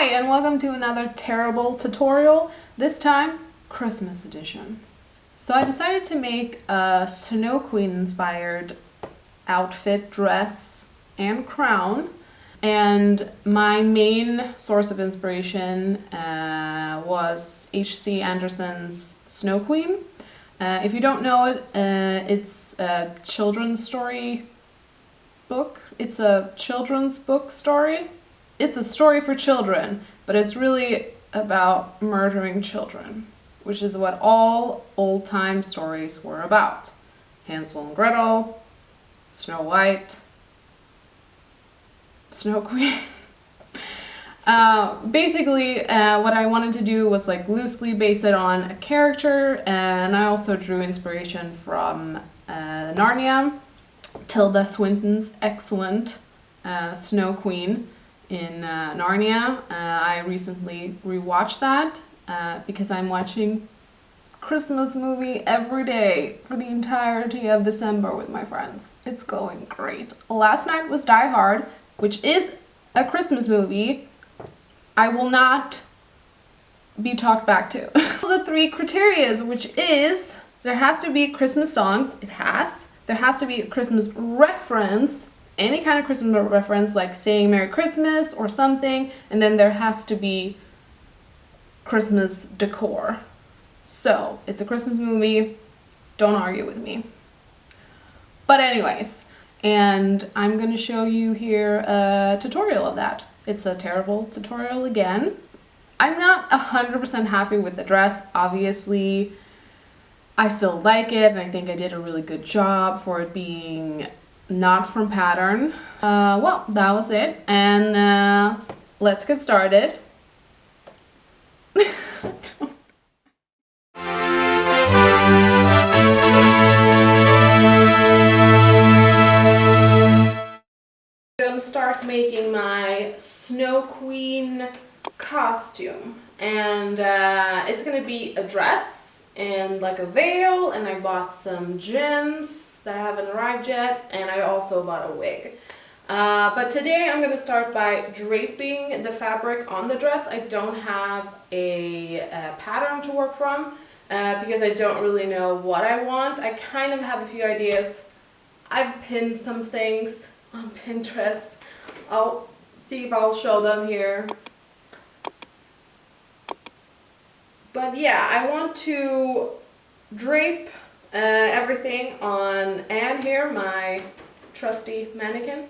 Hi, and welcome to another terrible tutorial, this time Christmas edition. So I decided to make a Snow Queen inspired outfit, dress, and crown. And my main source of inspiration was H.C. Andersen's Snow Queen. If you don't know it, it's a children's story book. It's a children's book story. It's a story for children, but it's really about murdering children, which is what all old-time stories were about. Hansel and Gretel, Snow White, Snow Queen. Basically, what I wanted to do was like loosely base it on a character, and I also drew inspiration from Narnia, Tilda Swinton's excellent Snow Queen in Narnia. I recently rewatched that because I'm watching Christmas movie every day for the entirety of December with my friends. It's going great. Last night was Die Hard, which is a Christmas movie I will not be talked back to. The three criteria, which is there has to be Christmas songs. There has to be a Christmas reference, any kind of Christmas reference, like saying Merry Christmas or something, and then there has to be Christmas decor. So it's a Christmas movie, don't argue with me. But anyways, and I'm gonna show you here a tutorial of that. It's a terrible tutorial again. I'm not 100% happy with the dress, obviously. I still like it, and I think I did a really good job for it being not from pattern. Well, that was it, and let's get started. I'm gonna start making my Snow Queen costume, and it's gonna be a dress and like a veil, and I bought some gems that haven't arrived yet, and I also bought a wig. But today I'm going to start by draping the fabric on the dress. I don't have a pattern to work from because I don't really know what I want. I kind of have a few ideas. I've pinned some things on Pinterest. I'll see if I'll show them here. But yeah, I want to drape everything on Anne here, my trusty mannequin,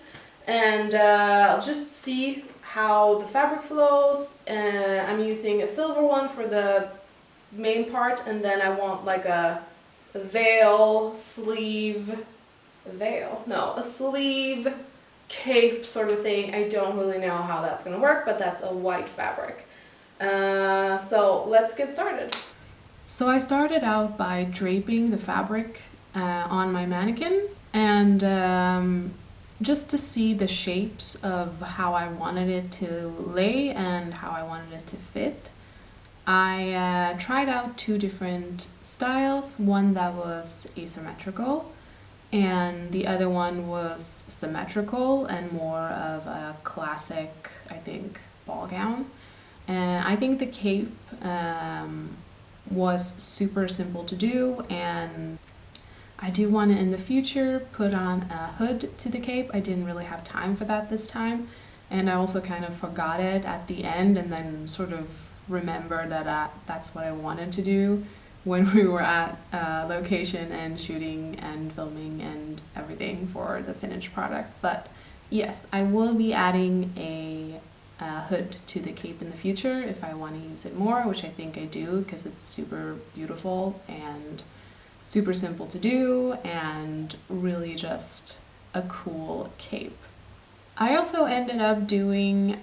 and I'll just see how the fabric flows. I'm using a silver one for the main part, and then I want like a veil, sleeve, a sleeve, cape sort of thing. I don't really know how that's gonna work, but that's a white fabric. So let's get started. So I started out by draping the fabric on my mannequin, and just to see the shapes of how I wanted it to lay and how I wanted it to fit, I tried out two different styles, one that was asymmetrical and the other one was symmetrical and more of a classic, I think, ball gown. And I think the cape was super simple to do, and I do want to in the future put on a hood to the cape. I didn't really have time for that this time, and I also kind of forgot it at the end, and then sort of remembered that that's what I wanted to do when we were at location and shooting and filming and everything for the finished product. But yes, I will be adding a hood to the cape in the future if I want to use it more, which I think I do because it's super beautiful and super simple to do and really just a cool cape. I also ended up doing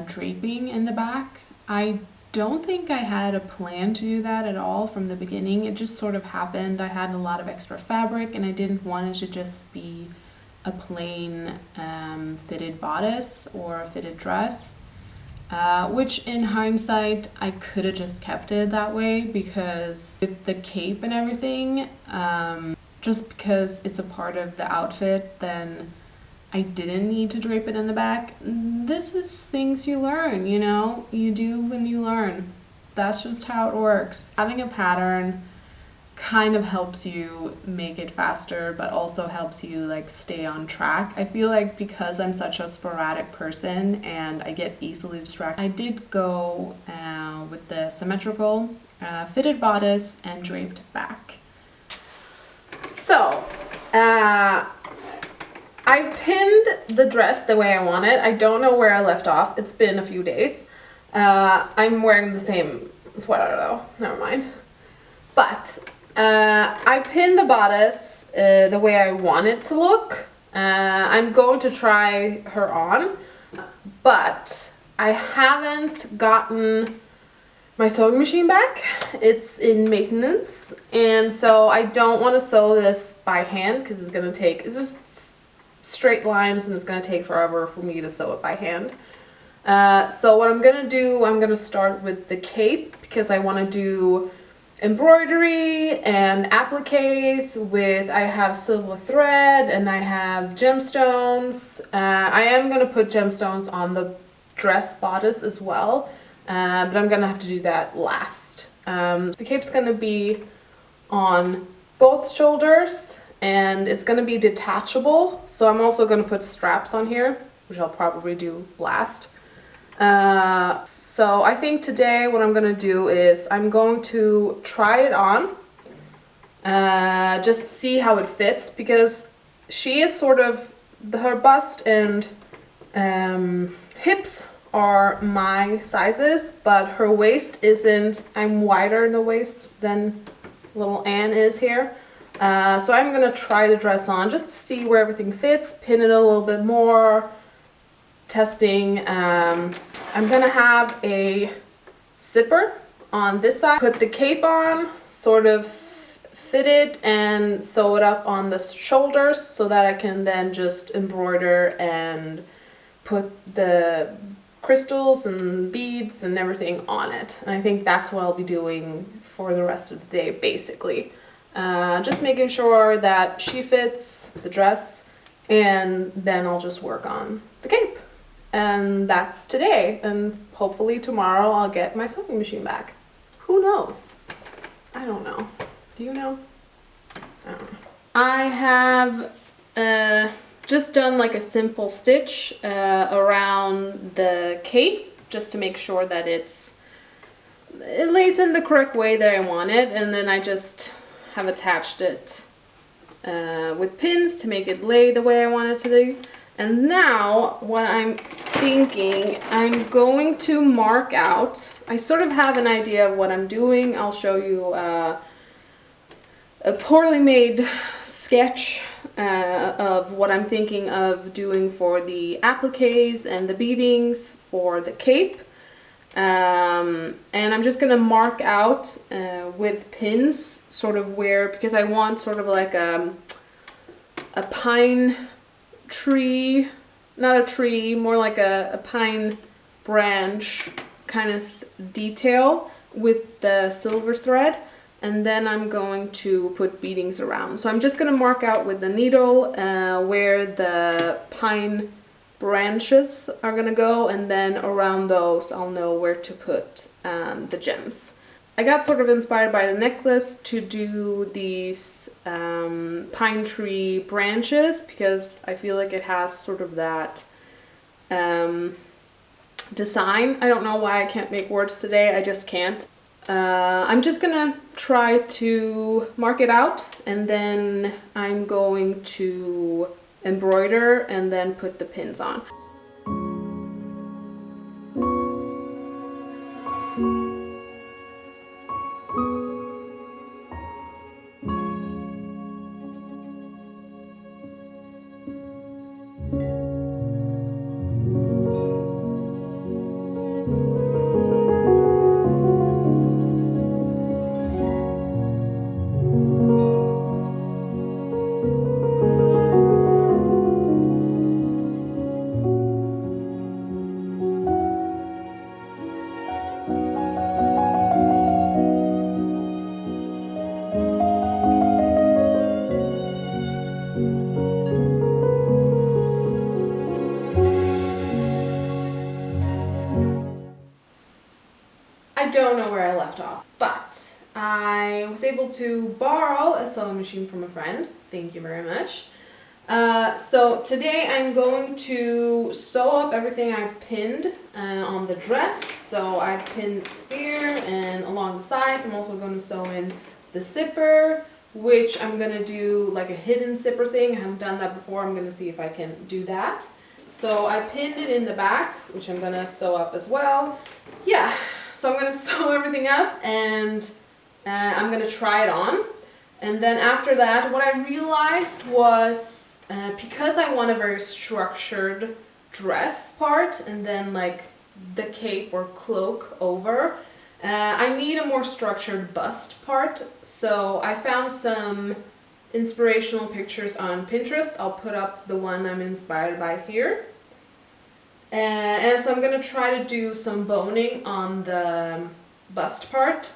draping in the back. I don't think I had a plan to do that at all from the beginning. It just sort of happened. I had a lot of extra fabric and I didn't want it to just be a plain fitted bodice or a fitted dress, which in hindsight I could have just kept it that way, because with the cape and everything, just because it's a part of the outfit, then I didn't need to drape it in the back. This is things you learn, you know? You do when you learn. That's just how it works. Having a pattern kind of helps you make it faster, but also helps you like stay on track. I feel like because I'm such a sporadic person and I get easily distracted, I did go with the symmetrical fitted bodice and draped back. So, I've pinned the dress the way I want it. I don't know where I left off. It's been a few days. I'm wearing the same sweater though, never mind. But I pinned the bodice the way I want it to look. I'm going to try her on, but I haven't gotten my sewing machine back. It's in maintenance, and so I don't want to sew this by hand because it's just straight lines and it's going to take forever for me to sew it by hand. So what I'm going to do, I'm going to start with the cape because I want to do embroidery and appliques with, I have silver thread and I have gemstones. I am going to put gemstones on the dress bodice as well, but I'm going to have to do that last. The cape's going to be on both shoulders and it's going to be detachable, so I'm also going to put straps on here, which I'll probably do last. So I think today what I'm going to do is I'm going to try it on, just see how it fits, because she is sort of, her bust and hips are my sizes, but her waist isn't. I'm wider in the waist than little Anne is here. So I'm going to try the dress on just to see where everything fits, pin it a little bit more, testing. I'm gonna have a zipper on this side, put the cape on, sort of fit it and sew it up on the shoulders so that I can then just embroider and put the crystals and beads and everything on it. And I think that's what I'll be doing for the rest of the day, basically. Just making sure that she fits the dress, and then I'll just work on the cape. And that's today, and hopefully tomorrow I'll get my sewing machine back. Who knows? I don't know. Do you know? I don't know. I have just done like a simple stitch around the cape just to make sure that it lays in the correct way that I want it, and then I just have attached it with pins to make it lay the way I want it to lay. And now what I'm thinking, I'm going to mark out, I sort of have an idea of what I'm doing. I'll show you a poorly made sketch of what I'm thinking of doing for the appliques and the beadings for the cape. And I'm just going to mark out with pins sort of where, because I want sort of like a pine tree, not a tree, more like a pine branch kind of detail with the silver thread, and then I'm going to put beadings around. So I'm just going to mark out with the needle where the pine branches are going to go, and then around those I'll know where to put the gems. I got sort of inspired by the necklace to do these pine tree branches because I feel like it has sort of that design. I don't know why I can't make words today, I just can't. I'm just gonna try to mark it out, and then I'm going to embroider and then put the pins on. don't know where I left off, but I was able to borrow a sewing machine from a friend. Thank you very much. So today I'm going to sew up everything I've pinned on the dress. So I've pinned here and along the sides. I'm also going to sew in the zipper, which I'm going to do like a hidden zipper thing. I haven't done that before. I'm going to see if I can do that. So I pinned it in the back, which I'm going to sew up as well. Yeah, so I'm going to sew everything up and I'm going to try it on. And then after that, what I realized was because I want a very structured dress part and then like the cape or cloak over, I need a more structured bust part. So I found some inspirational pictures on Pinterest. I'll put up the one I'm inspired by here. And so I'm going to try to do some boning on the bust part.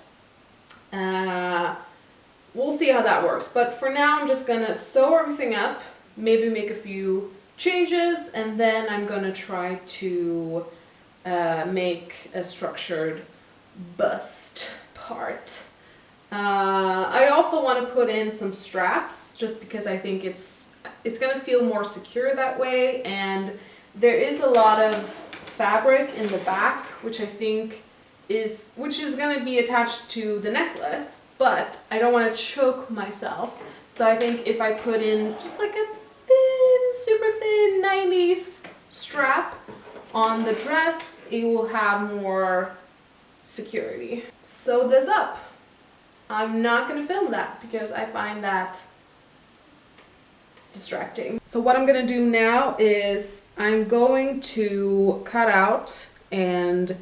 We'll see how that works. But for now, I'm just going to sew everything up, maybe make a few changes, and then I'm going to try to make a structured bust part. I also want to put in some straps just because I think it's going to feel more secure that way, and there is a lot of fabric in the back which I think is going to be attached to the necklace, but I don't want to choke myself. So I think if I put in just like a thin, super thin 90s strap on the dress, it will have more security. Sew this up. I'm not going to film that because I find that distracting. So what I'm going to do now is I'm going to cut out and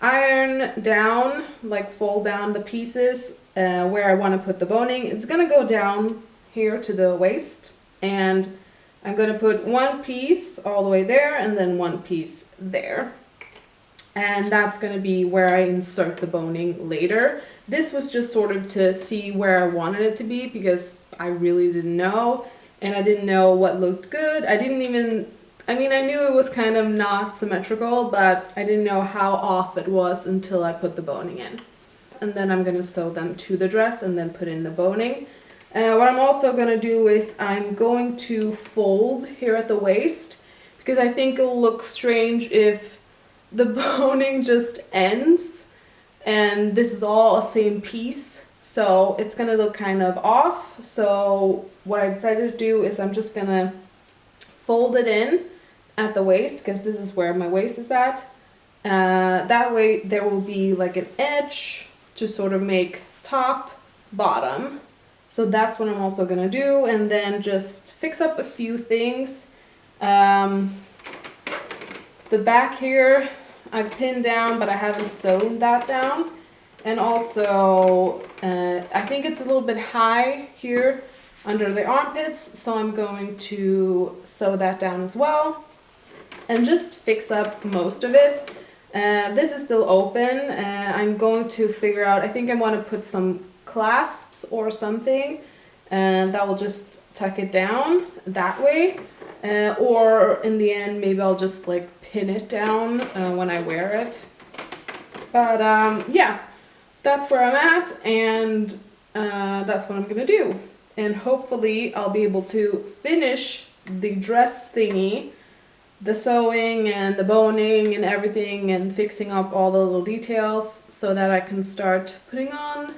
iron down, like fold down the pieces where I want to put the boning. It's going to go down here to the waist, and I'm going to put one piece all the way there and then one piece there. And that's going to be where I insert the boning later. This was just sort of to see where I wanted it to be because I really didn't know, and I didn't know what looked good. I knew it was kind of not symmetrical, but I didn't know how off it was until I put the boning in. And then I'm going to sew them to the dress and then put in the boning. What I'm also going to do is I'm going to fold here at the waist because I think it'll look strange if the boning just ends and this is all a same piece. So it's going to look kind of off. So what I decided to do is I'm just going to fold it in at the waist because this is where my waist is at. That way there will be like an edge to sort of make top, bottom. So that's what I'm also going to do, and then just fix up a few things. The back here I've pinned down, but I haven't sewn that down. And also, I think it's a little bit high here under the armpits, so I'm going to sew that down as well. And just fix up most of it. This is still open. I'm going to figure out, I think I want to put some clasps or something, and that will just tuck it down that way. Or in the end, maybe I'll just like pin it down when I wear it. But yeah, that's where I'm at, and that's what I'm gonna do. And hopefully I'll be able to finish the dress thingy, the sewing and the boning and everything, and fixing up all the little details so that I can start putting on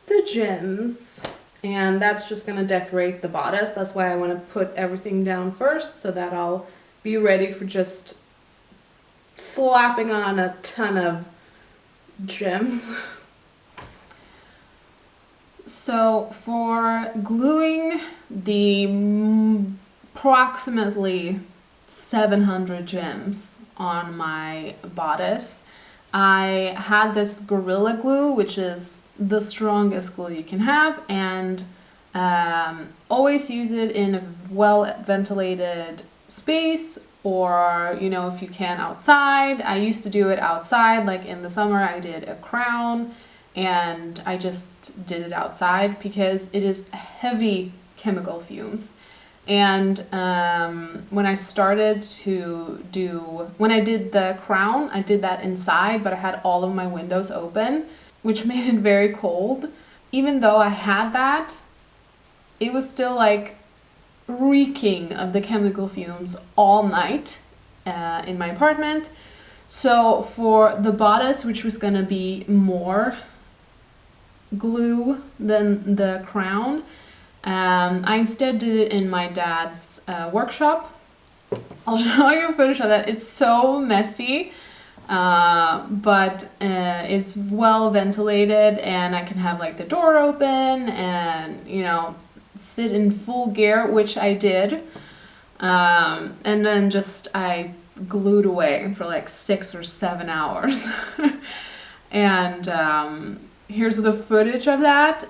the gems. And that's just gonna decorate the bodice. That's why I want to put everything down first so that I'll be ready for just slapping on a ton of gems. So for gluing the approximately 700 gems on my bodice, I had this Gorilla Glue, which is the strongest glue you can have, and always use it in a well ventilated space, or if you can outside. I used to do it outside, like in the summer I did a crown and I just did it outside because it is heavy chemical fumes. And when I did the crown, I did that inside, but I had all of my windows open, which made it very cold. Even though I had that, it was still like reeking of the chemical fumes all night in my apartment. So for the bodice, which was gonna be more glue than the crown, I instead did it in my dad's workshop. I'll show you footage of that. It's so messy, but it's well ventilated, and I can have like the door open and, you know, sit in full gear, which I did. And then I glued away for like 6 or 7 hours. And here's the footage of that.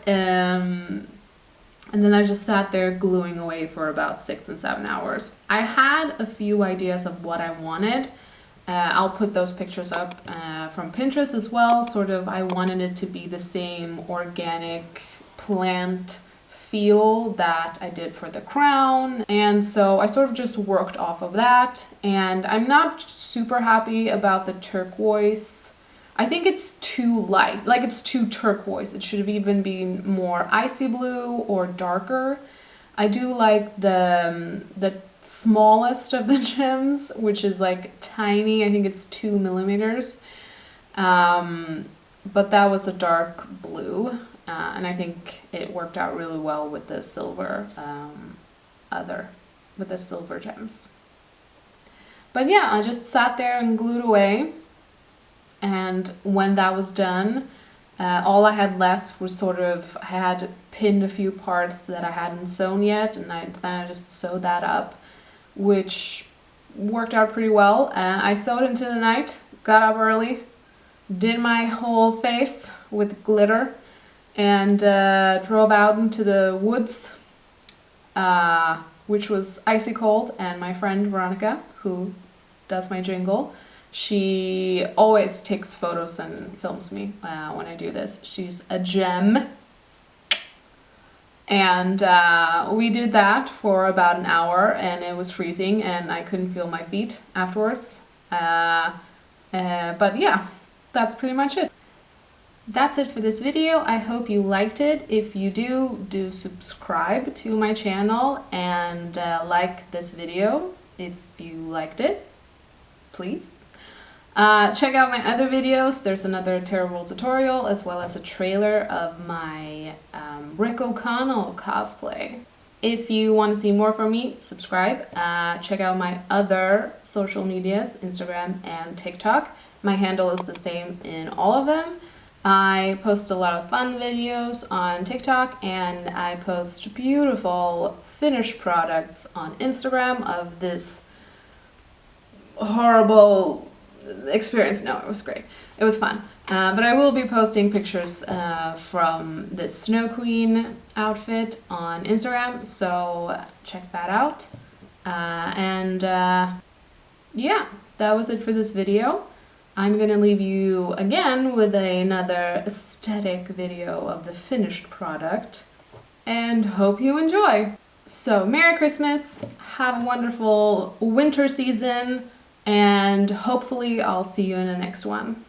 And then I just sat there gluing away for about 6 and 7 hours. I had a few ideas of what I wanted. I'll put those pictures up from Pinterest as well. Sort of, I wanted it to be the same organic plant feel that I did for the crown. And so I sort of just worked off of that. And I'm not super happy about the turquoise. I think it's too light, like it's too turquoise. It should have even been more icy blue or darker. I do like the smallest of the gems, which is like tiny. I think it's 2 millimeters. But that was a dark blue. And I think it worked out really well with the silver, with the silver gems. But yeah, I just sat there and glued away. And when that was done, all I had left was I had pinned a few parts that I hadn't sewn yet, and then I just sewed that up, which worked out pretty well. I sewed into the night, got up early, did my whole face with glitter, and drove out into the woods, which was icy cold. And my friend Veronica, who does my jingle, she always takes photos and films me when I do this. She's a gem. And we did that for about an hour, and it was freezing, and I couldn't feel my feet afterwards. But yeah, that's pretty much it. That's it for this video. I hope you liked it. If you do subscribe to my channel and like this video if you liked it, please. Check out my other videos. There's another terrible tutorial as well as a trailer of my Rick O'Connell cosplay. If you want to see more from me, subscribe. Check out my other social medias, Instagram and TikTok. My handle is the same in all of them. I post a lot of fun videos on TikTok, and I post beautiful finished products on Instagram of this horrible experience. No, it was great. It was fun. But I will be posting pictures from this Snow Queen outfit on Instagram, so check that out. Yeah, that was it for this video. I'm gonna leave you again with another aesthetic video of the finished product, and hope you enjoy. So Merry Christmas, have a wonderful winter season, and hopefully I'll see you in the next one.